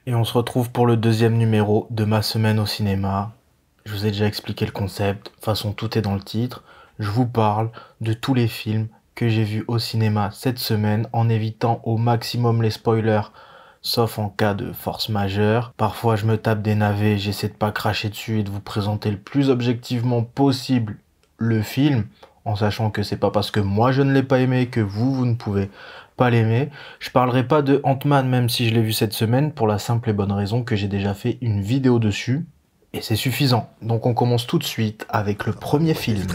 Et on se retrouve pour le deuxième numéro de ma semaine au cinéma. Je vous ai déjà expliqué le concept, de toute façon tout est dans le titre. Je vous parle de tous les films que j'ai vus au cinéma cette semaine en évitant au maximum les spoilers, sauf en cas de force majeure. Parfois je me tape des navets, j'essaie de pas cracher dessus et de vous présenter le plus objectivement possible le film, en sachant que c'est pas parce que moi je ne l'ai pas aimé que vous ne pouvez pas l'aimer. Je parlerai pas de Ant-Man même si je l'ai vu cette semaine pour la simple et bonne raison que j'ai déjà fait une vidéo dessus. Et c'est suffisant. Donc on commence tout de suite avec le premier film.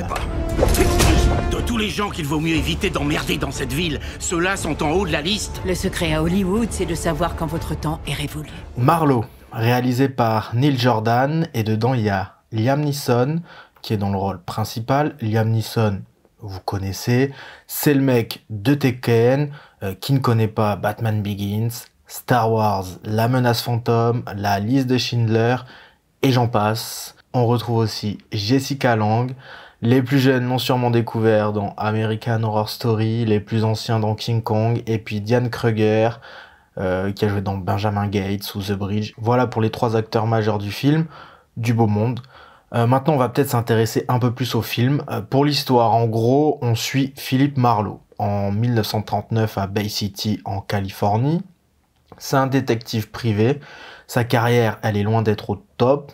De tous les gens qu'il vaut mieux éviter d'emmerder dans cette ville, ceux-là sont en haut de la liste. Le secret à Hollywood, c'est de savoir quand votre temps est révolu. Marlowe, réalisé par Neil Jordan, et dedans il y a Liam Neeson qui est dans le rôle principal. Liam Neeson, vous connaissez, c'est le mec de Tekken, qui ne connaît pas Batman Begins, Star Wars, La Menace Fantôme, La Liste de Schindler, et j'en passe. On retrouve aussi Jessica Lange. Les plus jeunes l'ont sûrement découvert dans American Horror Story, les plus anciens dans King Kong, et puis Diane Kruger, qui a joué dans Benjamin Gates ou The Bridge. Voilà pour les trois acteurs majeurs du film, du beau monde. Maintenant, on va peut-être s'intéresser un peu plus au film. Pour l'histoire, en gros, on suit Philip Marlowe en 1939 à Bay City, en Californie. C'est un détective privé. Sa carrière, elle est loin d'être au top.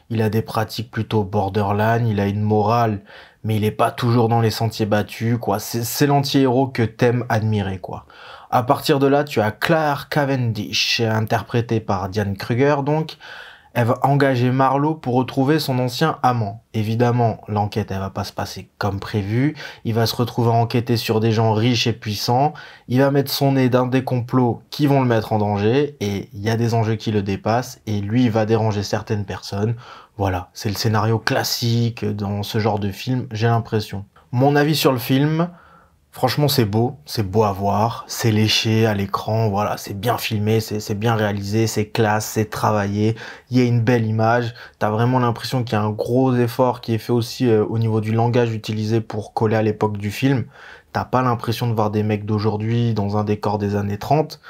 Il a des pratiques plutôt borderline, il a une morale, mais il est pas toujours dans les sentiers battus, quoi. C'est l'anti-héros que t'aimes admirer, quoi. À partir de là, tu as Claire Cavendish, interprétée par Diane Kruger, donc. Elle va engager Marlowe pour retrouver son ancien amant. Évidemment, l'enquête, elle va pas se passer comme prévu. Il va se retrouver à enquêter sur des gens riches et puissants. Il va mettre son nez dans des complots qui vont le mettre en danger. Et il y a des enjeux qui le dépassent. Et lui, il va déranger certaines personnes. Voilà, c'est le scénario classique dans ce genre de film, j'ai l'impression. Mon avis sur le film... Franchement, c'est beau à voir, c'est léché à l'écran, voilà, c'est bien filmé, c'est bien réalisé, c'est classe, c'est travaillé, il y a une belle image, t'as vraiment l'impression qu'il y a un gros effort qui est fait aussi au niveau du langage utilisé pour coller à l'époque du film. T'as pas l'impression de voir des mecs d'aujourd'hui dans un décor des années 30,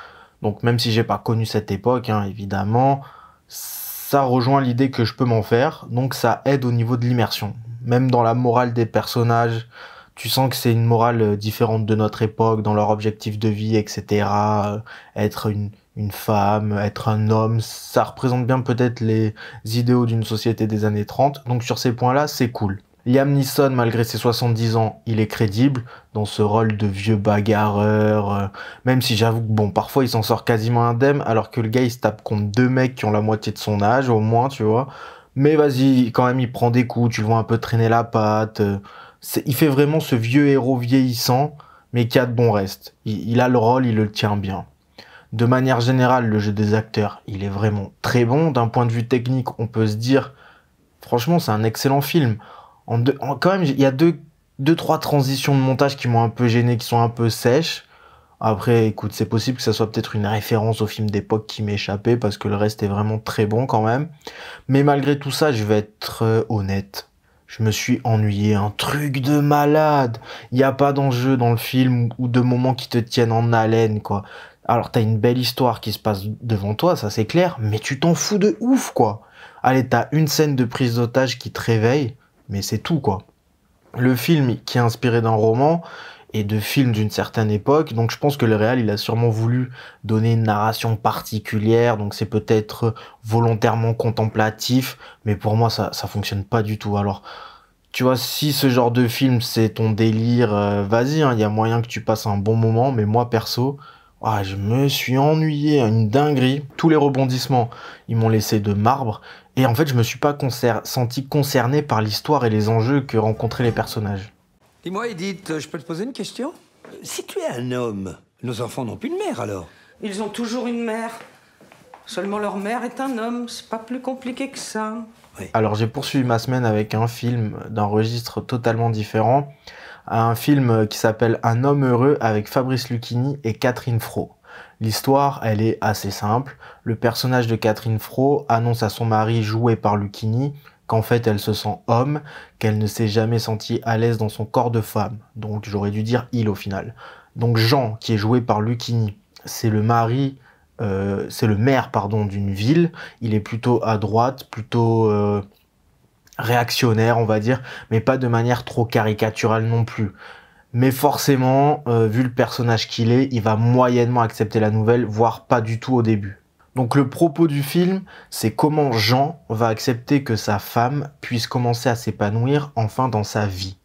donc même si j'ai pas connu cette époque, hein, évidemment, ça rejoint l'idée que je peux m'en faire, donc ça aide au niveau de l'immersion, même dans la morale des personnages. Tu sens que c'est une morale différente de notre époque, dans leur objectif de vie, etc. Être une femme, être un homme, ça représente bien peut-être les idéaux d'une société des années 30. Donc sur ces points-là, c'est cool. Liam Neeson, malgré ses 70 ans, il est crédible dans ce rôle de vieux bagarreur, même si j'avoue que bon, parfois il s'en sort quasiment indemne, alors que le gars il se tape contre deux mecs qui ont la moitié de son âge, au moins, tu vois. Mais vas-y, quand même, il prend des coups, tu le vois un peu traîner la patte. Il fait vraiment ce vieux héros vieillissant, mais qui a de bons restes. Il a le rôle, il le tient bien. De manière générale, le jeu des acteurs, il est vraiment très bon. D'un point de vue technique, on peut se dire, franchement, c'est un excellent film. Quand même, il y a deux, trois transitions de montage qui m'ont un peu gêné, qui sont un peu sèches. Après, écoute, c'est possible que ça soit peut-être une référence au film d'époque qui m'est échappé, parce que le reste est vraiment très bon quand même. Mais malgré tout ça, je vais être honnête. Je me suis ennuyé, un truc de malade. Il n'y a pas d'enjeu dans le film ou de moments qui te tiennent en haleine, quoi. Alors, t'as une belle histoire qui se passe devant toi, ça c'est clair, mais tu t'en fous de ouf, quoi. Allez, t'as une scène de prise d'otage qui te réveille, mais c'est tout, quoi. Le film qui est inspiré d'un roman et de films d'une certaine époque, donc je pense que le réal, il a sûrement voulu donner une narration particulière, donc c'est peut-être volontairement contemplatif, mais pour moi, ça fonctionne pas du tout. Alors, tu vois, si ce genre de film, c'est ton délire, vas-y, hein, y a moyen que tu passes un bon moment, mais moi, perso, je me suis ennuyé, une dinguerie. Tous les rebondissements, ils m'ont laissé de marbre, et en fait, je me suis pas senti concerné par l'histoire et les enjeux que rencontraient les personnages. Dis-moi, Edith, je peux te poser une question? Si tu es un homme, nos enfants n'ont plus de mère alors? Ils ont toujours une mère. Seulement leur mère est un homme. C'est pas plus compliqué que ça. Oui. Alors j'ai poursuivi ma semaine avec un film d'un registre totalement différent. Un film qui s'appelle Un homme heureux avec Fabrice Lucchini et Catherine Fro. L'histoire, elle est assez simple. Le personnage de Catherine Fro annonce à son mari, joué par Lucchini, qu'en fait elle se sent homme, qu'elle ne s'est jamais sentie à l'aise dans son corps de femme. Donc j'aurais dû dire il au final. Donc Jean, qui est joué par Lucchini, c'est le mari c'est le maire, pardon, d'une ville. Il est plutôt à droite, plutôt réactionnaire, on va dire, mais pas de manière trop caricaturale non plus. Mais forcément, vu le personnage qu'il est, il va moyennement accepter la nouvelle, voire pas du tout au début. Donc le propos du film, c'est comment Jean va accepter que sa femme puisse commencer à s'épanouir enfin dans sa vie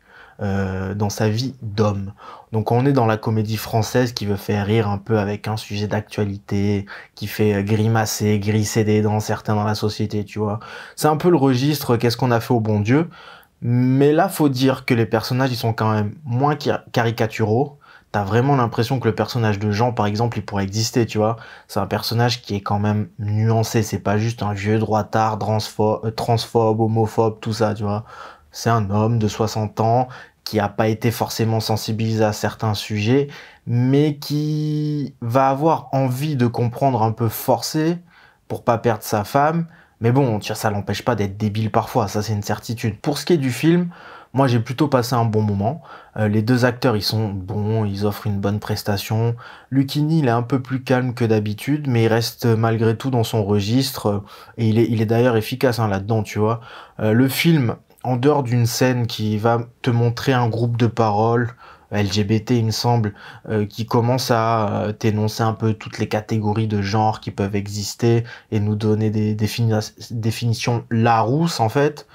d'homme. Donc on est dans la comédie française qui veut faire rire un peu avec un sujet d'actualité, qui fait grimacer, grisser des dents certains dans la société, tu vois. C'est un peu le registre qu'est-ce qu'on a fait au bon Dieu. Mais là, faut dire que les personnages, ils sont quand même moins caricaturaux. T'as vraiment l'impression que le personnage de Jean, par exemple, il pourrait exister, tu vois. C'est un personnage qui est quand même nuancé. C'est pas juste un vieux droitard, transphobe, homophobe, tout ça, tu vois. C'est un homme de 60 ans qui a pas été forcément sensibilisé à certains sujets, mais qui va avoir envie de comprendre un peu forcé pour pas perdre sa femme. Mais bon, tu vois, ça l'empêche pas d'être débile parfois, ça c'est une certitude. Pour ce qui est du film, moi j'ai plutôt passé un bon moment. Les deux acteurs ils sont bons, ils offrent une bonne prestation. Lucchini il est un peu plus calme que d'habitude, mais il reste malgré tout dans son registre. Et il est d'ailleurs efficace hein, là-dedans, tu vois. Le film, en dehors d'une scène qui va te montrer un groupe de paroles, LGBT, il me semble, qui commence à t'énoncer un peu toutes les catégories de genre qui peuvent exister et nous donner des définitions Larousse, en fait.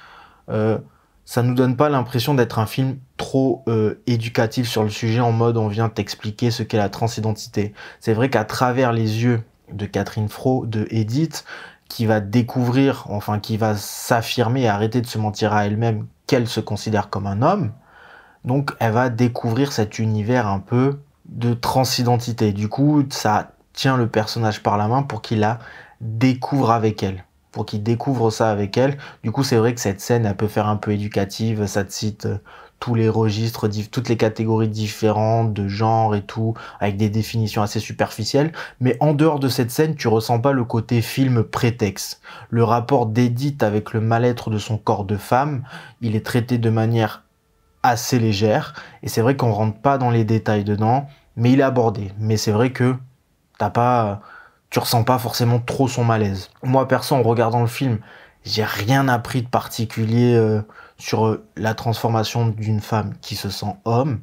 Ça nous donne pas l'impression d'être un film trop éducatif sur le sujet, en mode on vient t'expliquer ce qu'est la transidentité. C'est vrai qu'à travers les yeux de Catherine Fro, de Edith, qui va découvrir, enfin qui va s'affirmer et arrêter de se mentir à elle-même qu'elle se considère comme un homme, donc elle va découvrir cet univers un peu de transidentité. Du coup, ça tient le personnage par la main pour qu'il la découvre avec elle. Pour qu'il découvre ça avec elle. Du coup, c'est vrai que cette scène, elle peut faire un peu éducative. Ça te cite tous les registres, toutes les catégories différentes de genre et tout, avec des définitions assez superficielles. Mais en dehors de cette scène, tu ressens pas le côté film prétexte. Le rapport d'Edith avec le mal-être de son corps de femme, il est traité de manière assez légère, et c'est vrai qu'on rentre pas dans les détails dedans, mais il est abordé. Mais c'est vrai que tu ressens pas forcément trop son malaise. Moi perso, en regardant le film, j'ai rien appris de particulier sur la transformation d'une femme qui se sent homme.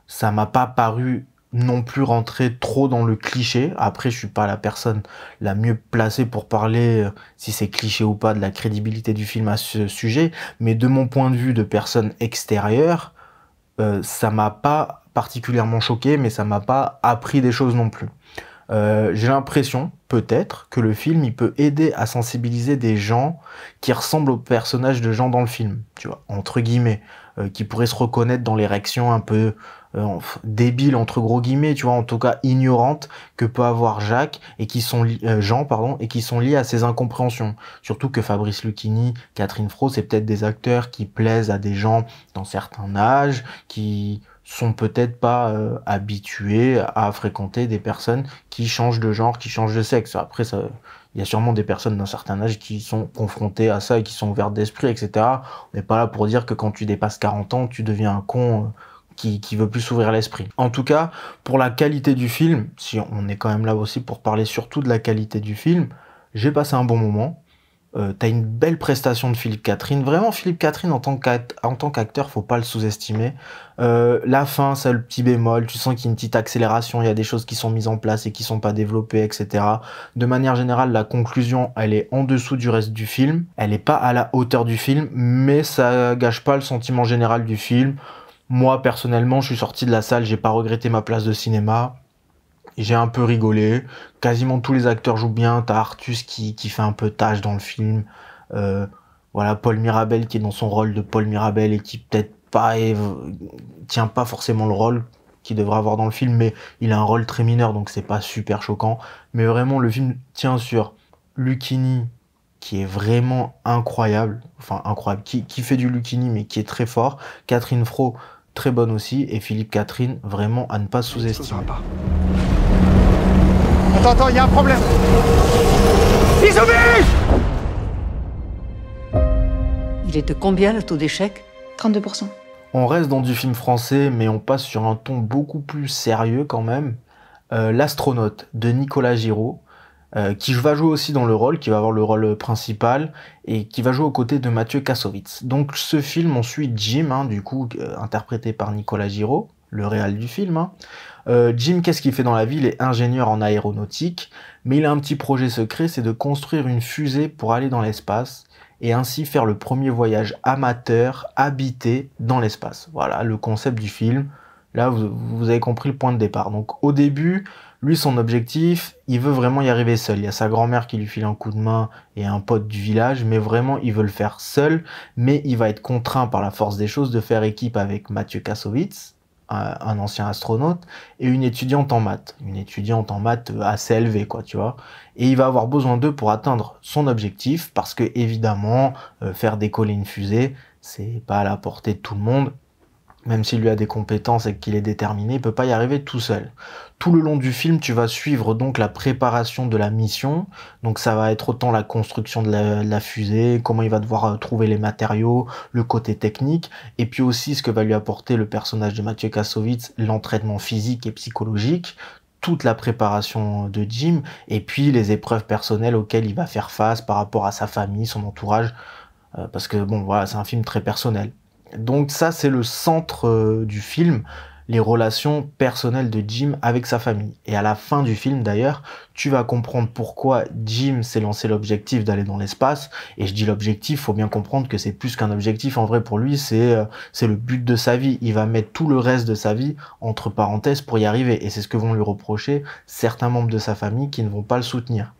Ça m'a pas paru non plus rentrer trop dans le cliché. Après, je suis pas la personne la mieux placée pour parler si c'est cliché ou pas de la crédibilité du film à ce sujet, mais de mon point de vue de personne extérieure, ça m'a pas particulièrement choqué, mais ça m'a pas appris des choses non plus. J'ai l'impression, peut-être, que le film, il peut aider à sensibiliser des gens qui ressemblent aux personnages de Jean dans le film, tu vois, entre guillemets, qui pourraient se reconnaître dans les réactions un peu débiles, entre gros guillemets, tu vois, en tout cas ignorantes, que peut avoir Jacques, et qui sont Jean, pardon, et qui sont liées à ces incompréhensions. Surtout que Fabrice Lucchini, Catherine Fro, c'est peut-être des acteurs qui plaisent à des gens dans certains âges, qui sont peut-être pas habitués à fréquenter des personnes qui changent de genre, qui changent de sexe. Après, ça, il y a sûrement des personnes d'un certain âge qui sont confrontées à ça et qui sont ouvertes d'esprit, etc. On n'est pas là pour dire que quand tu dépasses 40 ans, tu deviens un con qui veut plus s'ouvrir l'esprit. En tout cas, pour la qualité du film, si on est quand même là aussi pour parler surtout de la qualité du film, j'ai passé un bon moment. T'as une belle prestation de Philippe Catherine. Vraiment, Philippe Catherine, en tant qu'acteur, faut pas le sous-estimer. La fin, ça a le petit bémol. Tu sens qu'il y a une petite accélération. Il y a des choses qui sont mises en place et qui sont pas développées, etc. De manière générale, la conclusion, elle est en dessous du reste du film. Elle est pas à la hauteur du film, mais ça gâche pas le sentiment général du film. Moi, personnellement, je suis sorti de la salle, j'ai pas regretté ma place de cinéma. J'ai un peu rigolé. Quasiment tous les acteurs jouent bien. T'as Artus qui fait un peu tâche dans le film. Voilà, Paul Mirabel qui est dans son rôle de Paul Mirabel et qui peut-être pas tient pas forcément le rôle qu'il devrait avoir dans le film, mais il a un rôle très mineur, donc c'est pas super choquant. Mais vraiment, le film tient sur Lucchini, qui est vraiment incroyable. Enfin, incroyable. Qui fait du Lucchini, mais qui est très fort. Catherine Fro, très bonne aussi. Et Philippe Catherine, vraiment à ne pas sous-estimer. Attends, il y a un problème. Il est de combien le taux d'échec? 32%. On reste dans du film français, mais on passe sur un ton beaucoup plus sérieux quand même. L'astronaute de Nicolas Giraud. qui va jouer aussi dans le rôle, qui va avoir le rôle principal, et qui va jouer aux côtés de Mathieu Kassovitz. Donc ce film, on suit Jim, hein, du coup, interprété par Nicolas Giraud, le réal du film. Hein. Jim, qu'est-ce qu'il fait dans la vie? Il est ingénieur en aéronautique, mais il a un petit projet secret, c'est de construire une fusée pour aller dans l'espace, et ainsi faire le premier voyage amateur, habité, dans l'espace. Voilà le concept du film. Là, vous avez compris le point de départ. Donc au début, lui, son objectif, il veut vraiment y arriver seul. Il y a sa grand-mère qui lui file un coup de main et un pote du village, mais vraiment, il veut le faire seul. Mais il va être contraint par la force des choses de faire équipe avec Mathieu Kassovitz, un ancien astronaute, et une étudiante en maths. Une étudiante en maths assez élevée, quoi, tu vois. Et il va avoir besoin d'eux pour atteindre son objectif, parce que, évidemment, faire décoller une fusée, c'est pas à la portée de tout le monde. Même s'il lui a des compétences et qu'il est déterminé, il peut pas y arriver tout seul. Tout le long du film, tu vas suivre donc la préparation de la mission. Donc ça va être autant la construction de la fusée, comment il va devoir trouver les matériaux, le côté technique, et puis aussi ce que va lui apporter le personnage de Mathieu Kassovitz, l'entraînement physique et psychologique, toute la préparation de Jim, et puis les épreuves personnelles auxquelles il va faire face par rapport à sa famille, son entourage, parce que bon voilà, c'est un film très personnel. Donc ça, c'est le centre du film, les relations personnelles de Jim avec sa famille. Et à la fin du film, d'ailleurs, tu vas comprendre pourquoi Jim s'est lancé l'objectif d'aller dans l'espace. Et je dis l'objectif, faut bien comprendre que c'est plus qu'un objectif. En vrai, pour lui, c'est le but de sa vie. Il va mettre tout le reste de sa vie entre parenthèses pour y arriver. Et c'est ce que vont lui reprocher certains membres de sa famille qui ne vont pas le soutenir.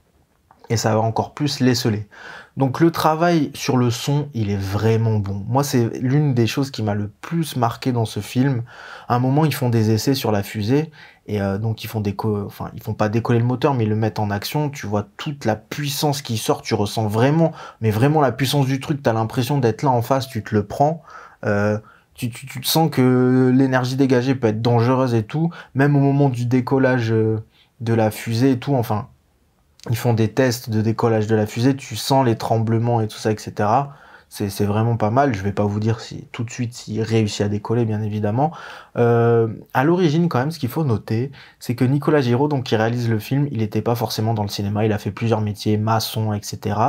Et ça va encore plus l'esseler. Donc le travail sur le son, il est vraiment bon. Moi, c'est l'une des choses qui m'a le plus marqué dans ce film. À un moment, ils font des essais sur la fusée, et donc ils font ils font pas décoller le moteur, mais ils le mettent en action. Tu vois toute la puissance qui sort, tu ressens vraiment, mais vraiment la puissance du truc. T'as l'impression d'être là en face, tu te le prends. Tu te sens que l'énergie dégagée peut être dangereuse et tout, même au moment du décollage de la fusée et tout, enfin... Ils font des tests de décollage de la fusée, tu sens les tremblements et tout ça, etc. C'est vraiment pas mal. Je vais pas vous dire tout de suite s'il réussit à décoller, bien évidemment. À l'origine, quand même, ce qu'il faut noter, c'est que Nicolas Giraud, donc, qui réalise le film, il n'était pas forcément dans le cinéma. Il a fait plusieurs métiers, maçon, etc.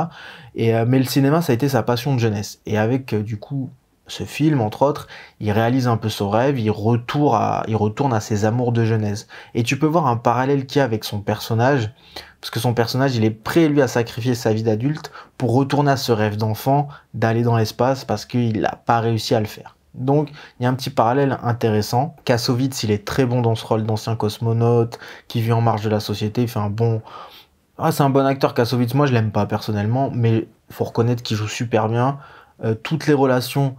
Mais le cinéma, ça a été sa passion de jeunesse. Et avec, du coup, ce film, entre autres, il réalise un peu son rêve, il retourne à ses amours de jeunesse. Et tu peux voir un parallèle qu'il y a avec son personnage, parce que son personnage, il est prêt, lui, à sacrifier sa vie d'adulte pour retourner à ce rêve d'enfant, d'aller dans l'espace, parce qu'il n'a pas réussi à le faire. Donc, il y a un petit parallèle intéressant. Kassovitz, il est très bon dans ce rôle d'ancien cosmonaute, qui vit en marge de la société, il fait un bon... Ah, c'est un bon acteur, Kassovitz. Moi, je l'aime pas, personnellement, mais faut reconnaître qu'il joue super bien. Toutes les relations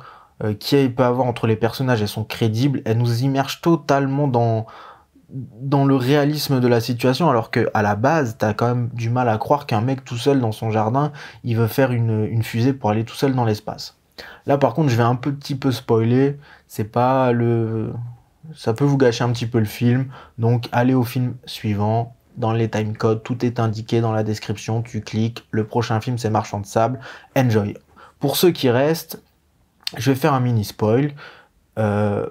qu'il peut avoir entre les personnages, elles sont crédibles, elles nous immergent totalement dans le réalisme de la situation, alors que à la base, t'as quand même du mal à croire qu'un mec tout seul dans son jardin, il veut faire une fusée pour aller tout seul dans l'espace. Là, par contre, je vais un petit peu spoiler, c'est pas le... Ça peut vous gâcher un petit peu le film, donc allez au film suivant, dans les timecodes, tout est indiqué dans la description, tu cliques, le prochain film c'est Marchand de sable, enjoy. Pour ceux qui restent, je vais faire un mini spoil. Jim,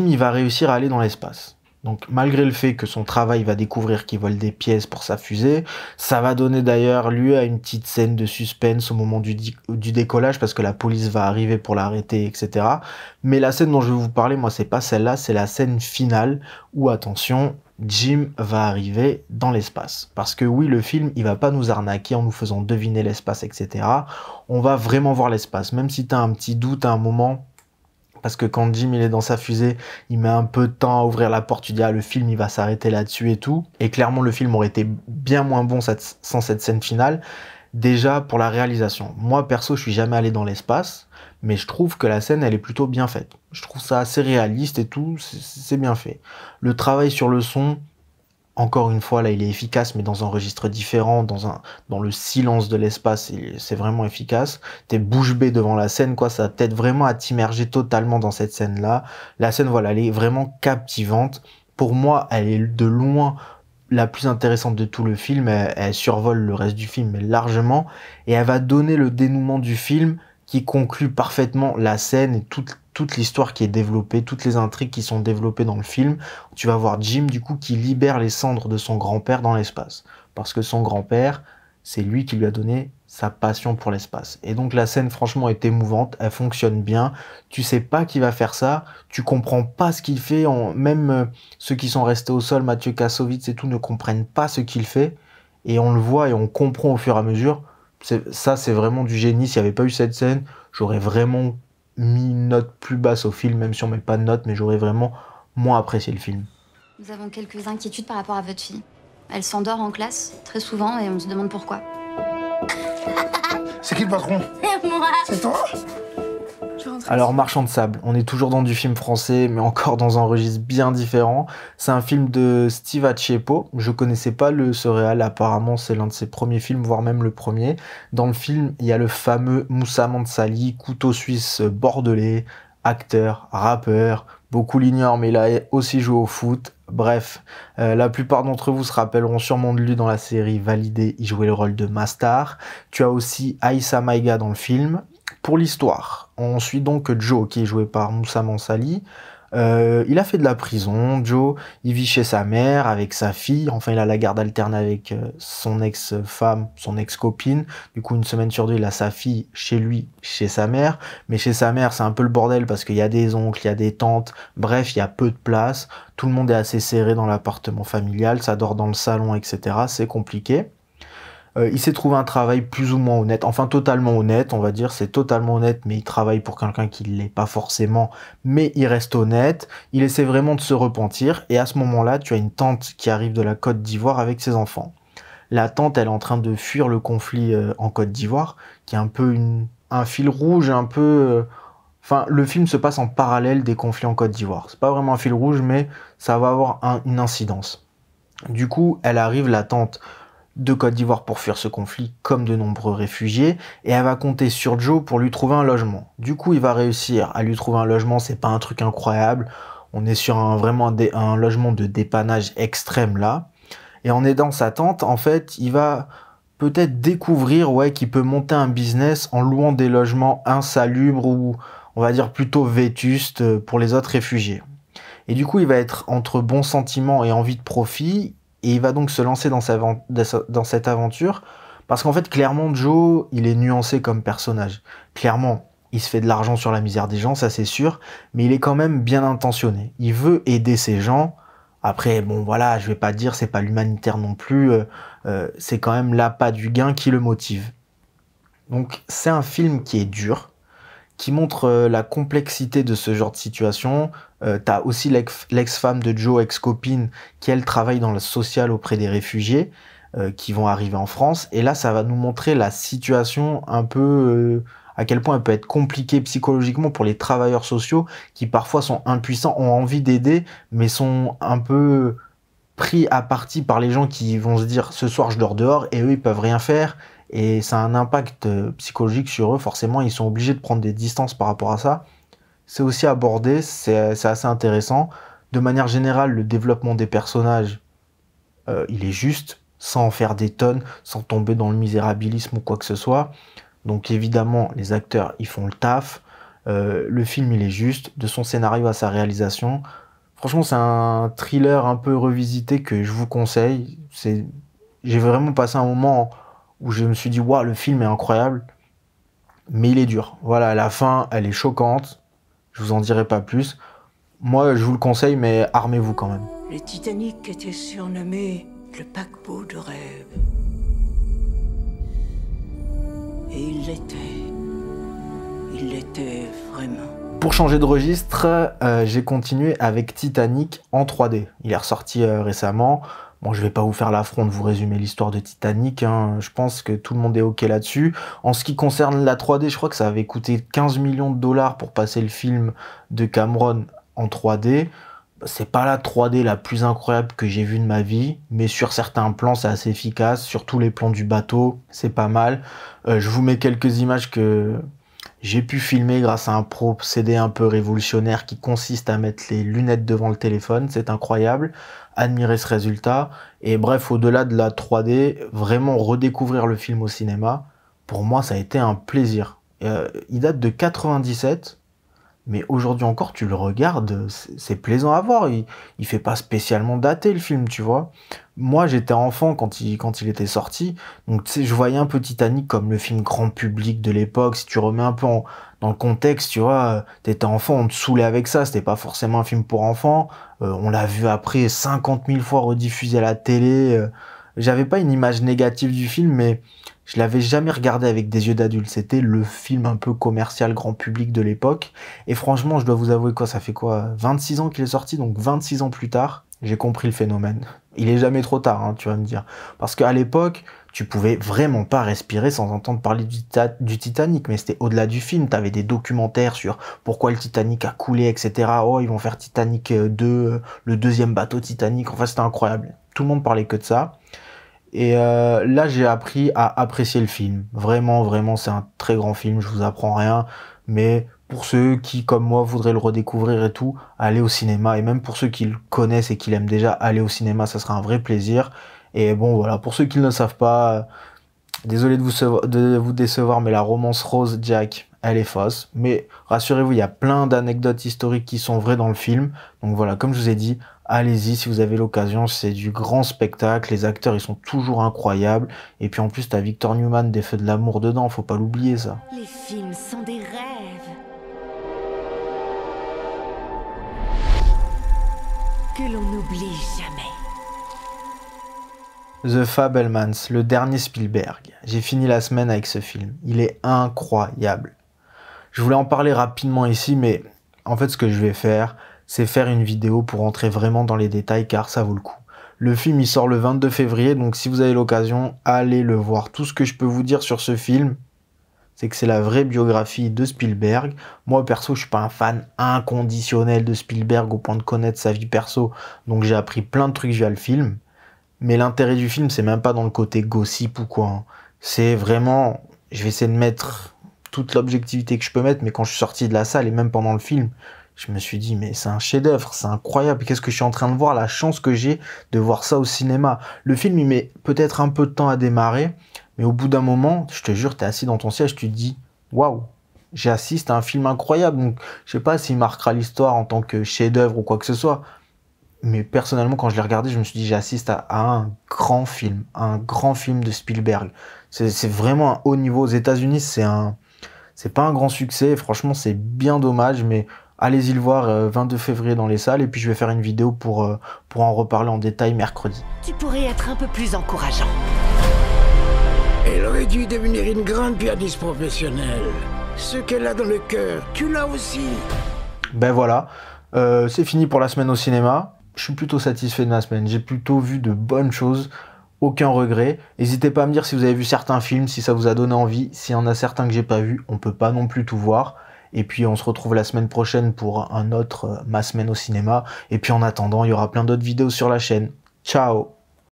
il va réussir à aller dans l'espace. Donc, malgré le fait que son travail va découvrir qu'il vole des pièces pour sa fusée, ça va donner d'ailleurs lieu à une petite scène de suspense au moment du décollage, parce que la police va arriver pour l'arrêter, etc. Mais la scène dont je vais vous parler, moi, c'est pas celle-là, c'est la scène finale où, attention, Jim va arriver dans l'espace. Parce que oui, le film, il va pas nous arnaquer en nous faisant deviner l'espace, etc. On va vraiment voir l'espace. Même si tu as un petit doute à un moment, parce que quand Jim il est dans sa fusée, il met un peu de temps à ouvrir la porte, tu dis ah, le film il va s'arrêter là-dessus et tout. Et clairement le film aurait été bien moins bon sans cette scène finale. Déjà pour la réalisation. Moi perso je suis jamais allé dans l'espace, mais je trouve que la scène elle est plutôt bien faite. Je trouve ça assez réaliste et tout, c'est bien fait. Le travail sur le son, encore une fois, là, il est efficace, mais dans un registre différent, dans le silence de l'espace, c'est vraiment efficace. T'es bouche bée devant la scène, quoi, ça t'aide vraiment à t'immerger totalement dans cette scène-là. La scène, voilà, elle est vraiment captivante. Pour moi, elle est de loin la plus intéressante de tout le film. Elle survole le reste du film, mais largement. Et elle va donner le dénouement du film qui conclut parfaitement la scène et toute l'histoire qui est développée, toutes les intrigues qui sont développées dans le film. Tu vas voir Jim, du coup, qui libère les cendres de son grand-père dans l'espace. parce que son grand-père, c'est lui qui lui a donné sa passion pour l'espace. Et donc la scène franchement est émouvante, elle fonctionne bien, tu sais pas qui va faire ça, tu comprends pas ce qu'il fait, même ceux qui sont restés au sol, Mathieu Kassovitz et tout, ne comprennent pas ce qu'il fait, et on le voit et on comprend au fur et à mesure. Ça c'est vraiment du génie. S'il n'y avait pas eu cette scène, j'aurais vraiment mis une note plus basse au film, même si on met pas de note, mais j'aurais vraiment moins apprécié le film. Nous avons quelques inquiétudes par rapport à votre fille. Elle s'endort en classe, très souvent, et on se demande pourquoi. C'est qui le patron? Moi. C'est toi? Alors, Marchand de sable, on est toujours dans du film français, mais encore dans un registre bien différent. C'est un film de Steve Achepo. Je connaissais pas ce réal, apparemment c'est l'un de ses premiers films, voire même le premier. Dans le film, il y a le fameux Moussa Mansali, couteau suisse bordelais, acteur, rappeur. Beaucoup l'ignorent, mais il a aussi joué au foot. Bref, la plupart d'entre vous se rappelleront sûrement de lui dans la série Validé. Il jouait le rôle de Mastar. Tu as aussi Aïssa Maïga dans le film. Pour l'histoire, on suit donc Joe, qui est joué par Moussa Mansali. Il a fait de la prison, Joe. Il vit chez sa mère, avec sa fille. Enfin, il a la garde alternée avec son ex-femme, son ex-copine. Du coup, une semaine sur deux, il a sa fille chez lui, chez sa mère. Mais chez sa mère, c'est un peu le bordel parce qu'il y a des oncles, il y a des tantes. Bref, il y a peu de place. Tout le monde est assez serré dans l'appartement familial. Ça dort dans le salon, etc. C'est compliqué. Il s'est trouvé un travail plus ou moins honnête, enfin totalement honnête, on va dire, c'est totalement honnête, mais il travaille pour quelqu'un qui ne l'est pas forcément, mais il reste honnête, il essaie vraiment de se repentir, et à ce moment-là, tu as une tante qui arrive de la Côte d'Ivoire avec ses enfants. La tante, elle est en train de fuir le conflit en Côte d'Ivoire, qui est un peu un fil rouge, un peu... Enfin, le film se passe en parallèle des conflits en Côte d'Ivoire. C'est pas vraiment un fil rouge, mais ça va avoir une incidence. Du coup, elle arrive, la tante de Côte d'Ivoire, pour fuir ce conflit, comme de nombreux réfugiés, et elle va compter sur Joe pour lui trouver un logement. Du coup, il va réussir à lui trouver un logement, c'est pas un truc incroyable, on est sur vraiment un logement de dépannage extrême là, et en aidant sa tante, en fait, il va peut-être découvrir qu'il peut monter un business en louant des logements insalubres ou, on va dire, plutôt vétustes pour les autres réfugiés. Et du coup, il va être entre bons sentiments et envie de profit, et il va donc se lancer dans cette aventure, parce qu'en fait, clairement, Joe, il est nuancé comme personnage. Clairement, il se fait de l'argent sur la misère des gens, ça c'est sûr, mais il est quand même bien intentionné. Il veut aider ces gens. Après, bon voilà, je vais pas dire, c'est pas l'humanitaire non plus, c'est quand même l'appât du gain qui le motive. Donc, c'est un film qui est dur, qui montre la complexité de ce genre de situation. T'as aussi l'ex-femme de Joe, ex-copine, qui elle travaille dans le social auprès des réfugiés qui vont arriver en France. Et là, ça va nous montrer la situation un peu... à quel point elle peut être compliquée psychologiquement pour les travailleurs sociaux qui parfois sont impuissants, ont envie d'aider, mais sont un peu pris à partie par les gens qui vont se dire « ce soir, je dors dehors » et eux, ils peuvent rien faire. Et ça a un impact psychologique sur eux. Forcément, ils sont obligés de prendre des distances par rapport à ça. C'est aussi abordé, c'est assez intéressant. De manière générale, le développement des personnages, il est juste, sans en faire des tonnes, sans tomber dans le misérabilisme ou quoi que ce soit. Donc évidemment, les acteurs, ils font le taf. Le film, il est juste, de son scénario à sa réalisation. Franchement, c'est un thriller un peu revisité que je vous conseille. J'ai vraiment passé un moment où je me suis dit, waouh, le film est incroyable, mais il est dur. Voilà, la fin, elle est choquante. Je vous en dirai pas plus. Moi, je vous le conseille, mais armez-vous quand même. Le Titanic était surnommé le paquebot de rêve. Et il l'était. Il l'était vraiment. Pour changer de registre, j'ai continué avec Titanic en 3D. Il est ressorti récemment. Bon, je vais pas vous faire l'affront de vous résumer l'histoire de Titanic, hein. Je pense que tout le monde est OK là-dessus. En ce qui concerne la 3D, je crois que ça avait coûté 15 millions de dollars pour passer le film de Cameron en 3D. C'est pas la 3D la plus incroyable que j'ai vue de ma vie, mais sur certains plans, c'est assez efficace. Sur tous les plans du bateau, c'est pas mal. Je vous mets quelques images que j'ai pu filmer grâce à un procédé un peu révolutionnaire qui consiste à mettre les lunettes devant le téléphone. C'est incroyable. Admirer ce résultat. Et bref, au-delà de la 3D, vraiment redécouvrir le film au cinéma, pour moi, ça a été un plaisir. Il date de 97. Mais aujourd'hui encore, tu le regardes, c'est plaisant à voir. Il fait pas spécialement dater le film, tu vois. Moi, j'étais enfant quand il était sorti. Donc, tu sais, je voyais un peu Titanic comme le film grand public de l'époque. Si tu remets un peu dans le contexte, tu vois, t'étais enfant, on te saoulait avec ça. C'était pas forcément un film pour enfants. On l'a vu après 50 000 fois rediffusé à la télé. J'avais pas une image négative du film, mais je l'avais jamais regardé avec des yeux d'adulte. C'était le film un peu commercial grand public de l'époque. Et franchement, je dois vous avouer quoi, ça fait quoi, 26 ans qu'il est sorti, donc 26 ans plus tard, j'ai compris le phénomène. Il est jamais trop tard, hein, tu vas me dire. Parce qu'à l'époque, tu pouvais vraiment pas respirer sans entendre parler du Titanic, mais c'était au-delà du film. T'avais des documentaires sur pourquoi le Titanic a coulé, etc. Oh, ils vont faire Titanic 2, le deuxième bateau Titanic. Enfin, c'était incroyable. Tout le monde parlait que de ça. Et là, j'ai appris à apprécier le film. Vraiment, vraiment, c'est un très grand film. Je vous apprends rien. Mais pour ceux qui, comme moi, voudraient le redécouvrir et tout, allez au cinéma. Et même pour ceux qui le connaissent et qui l'aiment déjà, allez au cinéma. Ça sera un vrai plaisir. Et bon, voilà. Pour ceux qui ne le savent pas, désolé de vous décevoir, mais la romance Rose Jack, elle est fausse. Mais rassurez-vous, il y a plein d'anecdotes historiques qui sont vraies dans le film. Donc voilà, comme je vous ai dit, allez-y si vous avez l'occasion, c'est du grand spectacle, les acteurs ils sont toujours incroyables, et puis en plus t'as Victor Newman des Feux de l'amour dedans, faut pas l'oublier ça. Les films sont des rêves que l'on n'oublie jamais. The Fabelmans, le dernier Spielberg. J'ai fini la semaine avec ce film, il est incroyable. Je voulais en parler rapidement ici, mais en fait ce que je vais faire, c'est faire une vidéo pour entrer vraiment dans les détails car ça vaut le coup. Le film il sort le 22 février, donc si vous avez l'occasion, allez le voir. Tout ce que je peux vous dire sur ce film, c'est que c'est la vraie biographie de Spielberg. Moi perso, je suis pas un fan inconditionnel de Spielberg au point de connaître sa vie perso, donc j'ai appris plein de trucs via le film. Mais l'intérêt du film, c'est même pas dans le côté gossip ou quoi. Hein. C'est vraiment, je vais essayer de mettre toute l'objectivité que je peux mettre, mais quand je suis sorti de la salle et même pendant le film, je me suis dit, mais c'est un chef-d'œuvre, c'est incroyable. Qu'est-ce que je suis en train de voir? La chance que j'ai de voir ça au cinéma. Le film, il met peut-être un peu de temps à démarrer, mais au bout d'un moment, je te jure, t'es assis dans ton siège, tu te dis, waouh, j'assiste à un film incroyable. Donc, je sais pas s'il marquera l'histoire en tant que chef-d'œuvre ou quoi que ce soit. Mais personnellement, quand je l'ai regardé, je me suis dit, j'assiste à un grand film de Spielberg. C'est vraiment un haut niveau. Aux États-Unis, c'est pas un grand succès. Franchement, c'est bien dommage, mais allez-y le voir 22 février dans les salles. Et puis, je vais faire une vidéo pour en reparler en détail mercredi. Tu pourrais être un peu plus encourageant. Elle aurait dû devenir une grande pianiste professionnelle. Ce qu'elle a dans le cœur, tu l'as aussi. Ben voilà, c'est fini pour la semaine au cinéma. Je suis plutôt satisfait de ma semaine. J'ai plutôt vu de bonnes choses. Aucun regret. N'hésitez pas à me dire si vous avez vu certains films, si ça vous a donné envie. S'il y en a certains que j'ai pas vu, on peut pas non plus tout voir. Et puis on se retrouve la semaine prochaine pour un autre Ma Semaine au cinéma. Et puis en attendant, il y aura plein d'autres vidéos sur la chaîne. Ciao!